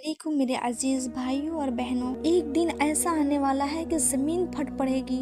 अलैकुम मेरे अजीज भाइयों और बहनों। एक दिन ऐसा आने वाला है कि जमीन फट पड़ेगी,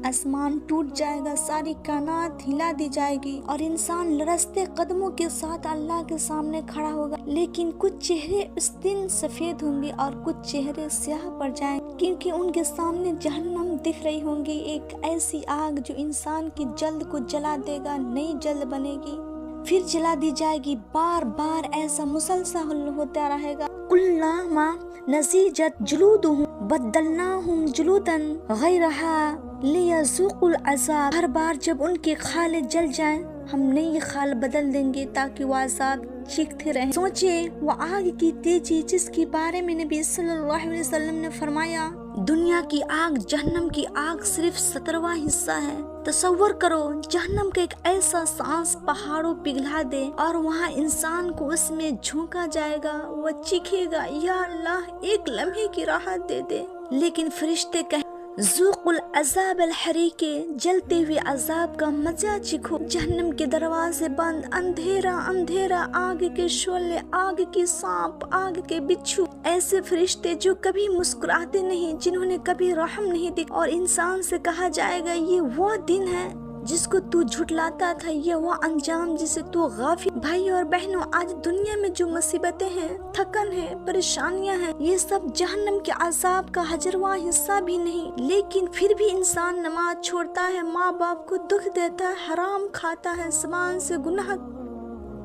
आसमान टूट जाएगा, सारी कायनात हिला दी जाएगी और इंसान लरजते कदमों के साथ अल्लाह के सामने खड़ा होगा। लेकिन कुछ चेहरे उस दिन सफेद होंगे और कुछ चेहरे स्याह पड़ जाएंगे, क्योंकि उनके सामने जहन्नम दिख रही होंगी, एक ऐसी आग जो इंसान की जल्द को जला देगा, नई जल्द बनेगी फिर जला दी जाएगी। बार बार ऐसा मुसलसल होता रहेगा। कुल्लामा नसीजत जुलूदुहुम बद्दलनाहुम जुलूदन गैरहा लियज़ूक़ुल अज़ाब। हर बार जब उनके खाले जल जाएं, हम नई खाल बदल देंगे ताकि वो अज़ाब चीखते रहें। सोचिए वो आग की तेजी जिसके बारे में नबी सल्लल्लाहु अलैहि वसल्लम ने फरमाया, दुनिया की आग जहन्नम की आग सिर्फ 17वां हिस्सा है। तसव्वुर करो जहन्नम का एक ऐसा सांस पहाड़ों पिघला दे और वहाँ इंसान को उसमें झोंका जाएगा, वो चीखेगा, या अल्लाह एक लम्हे की राहत दे दे। लेकिन फरिश्ते कहें, ज़ूक़ुल अज़ाब अल हरीके, जलते हुए अज़ाब का मजा चीखो। जहन्नम के दरवाजे बंद, अंधेरा अंधेरा, आग के शोले, आग की सांप, आग के बिच्छू, ऐसे फरिश्ते जो कभी मुस्कुराते नहीं, जिन्होंने कभी रहम नहीं दिखा। और इंसान से कहा जाएगा, ये वो दिन है जिसको तू झुटलाता था, ये वो अंजाम जिसे तू गाफिल। भाई और बहनों, आज दुनिया में जो मुसीबतें हैं, थकन है, परेशानियां हैं, ये सब जहन्नम के अजाब का 1000वां हिस्सा भी नहीं। लेकिन फिर भी इंसान नमाज छोड़ता है, माँ बाप को दुख देता है, हराम खाता है, ज़बान से गुनाह,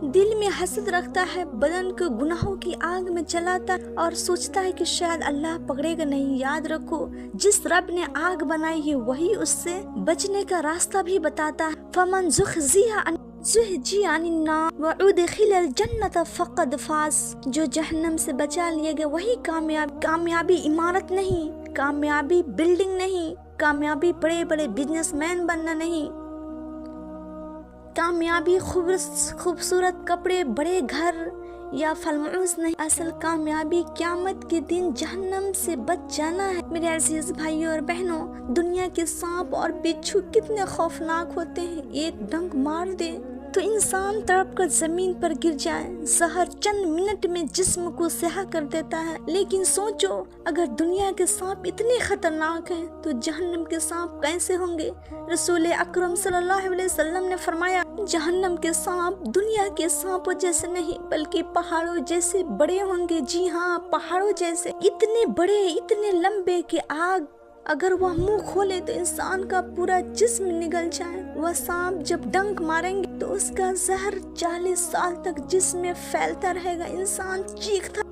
दिल में हसद रखता है, बदन को गुनाहों की आग में जलाता है और सोचता है कि शायद अल्लाह पकड़ेगा नहीं। याद रखो, जिस रब ने आग बनाई है वही उससे बचने का रास्ता भी बताता है। फमन ज़ुहज़िहा अनिन नार वउदखिलल जन्नत फ़क़द फ़ाज़। जो जहन्नम से बचा लिया गया वही कामयाबी इमारत नहीं, कामयाबी बिल्डिंग नहीं, कामयाबी बड़े बड़े बिजनेसमैन बनना नहीं, कामयाबी खूबसूरत कपड़े, बड़े घर या फलमूस नहीं। असल कामयाबी क़यामत के दिन जहन्नम से बच जाना है। मेरे अजीज भाइयों और बहनों, दुनिया के सांप और बिच्छू कितने खौफनाक होते हैं, एक डंक मार दे तो इंसान तड़प कर जमीन पर गिर जाए। जहर चंद मिनट में जिस्म को स्याह कर देता है। लेकिन सोचो, अगर दुनिया के सांप इतने खतरनाक हैं तो जहन्नम के सांप कैसे होंगे। रसूल अकरम सल्लल्लाहु अलैहि वसल्लम ने फरमाया, जहन्नम के सांप दुनिया के सांपों जैसे नहीं बल्कि पहाड़ों जैसे बड़े होंगे। जी हाँ, पहाड़ों जैसे, इतने बड़े, इतने लंबे कि आग अगर वह मुंह खोले तो इंसान का पूरा जिस्म निगल जाए। वह सांप जब डंक मारेंगे तो उसका जहर 40 साल तक जिस्म में फैलता रहेगा। इंसान चीखता